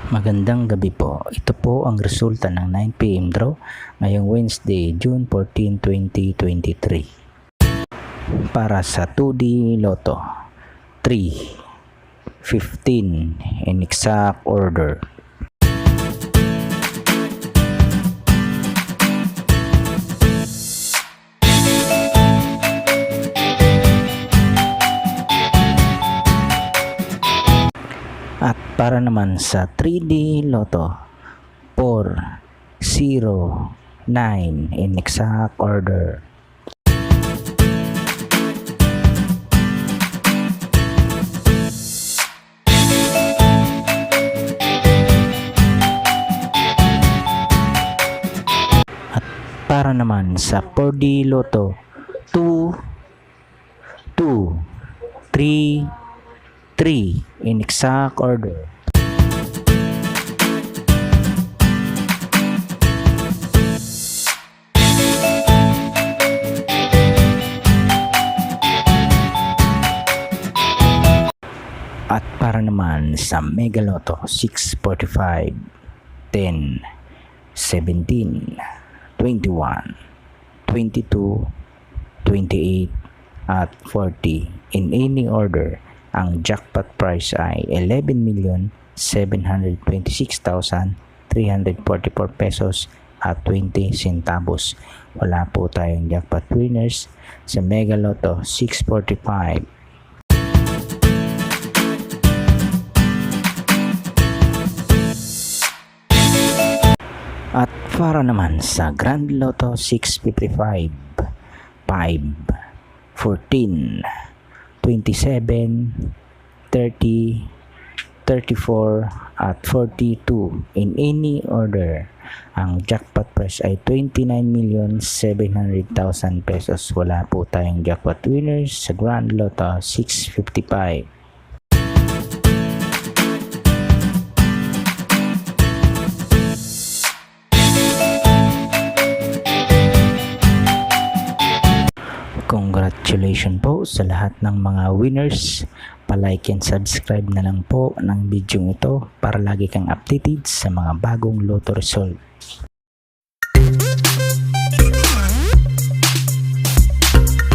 Magandang gabi po. Ito po ang resulta ng 9 PM draw ngayong Wednesday, June 14, 2023. Para sa 2D Lotto, 3, 15 in exact order. At para naman sa 3D Lotto, 4, 0, 9 in exact order. At para naman sa 4D Lotto, 2, 2, 3, 3 in exact order. At para naman sa Mega Lotto, 645, 10, 17, 21, 22, 28 at 40 in any order. Ang jackpot prize ay 11,726,344 pesos at 20 centavos. Wala po tayong jackpot winners sa Mega Lotto 645. At para naman sa Grand Lotto 655, 5, 14, 27, 30, 34 at 42 in any order. Ang jackpot prize ay 29,700,000 pesos. Wala po tayong jackpot winners sa Grand Lotto 655. Congratulations po sa lahat ng mga winners. Pa-like and subscribe na lang po ng video ito para lagi kang updated sa mga bagong Lotto result.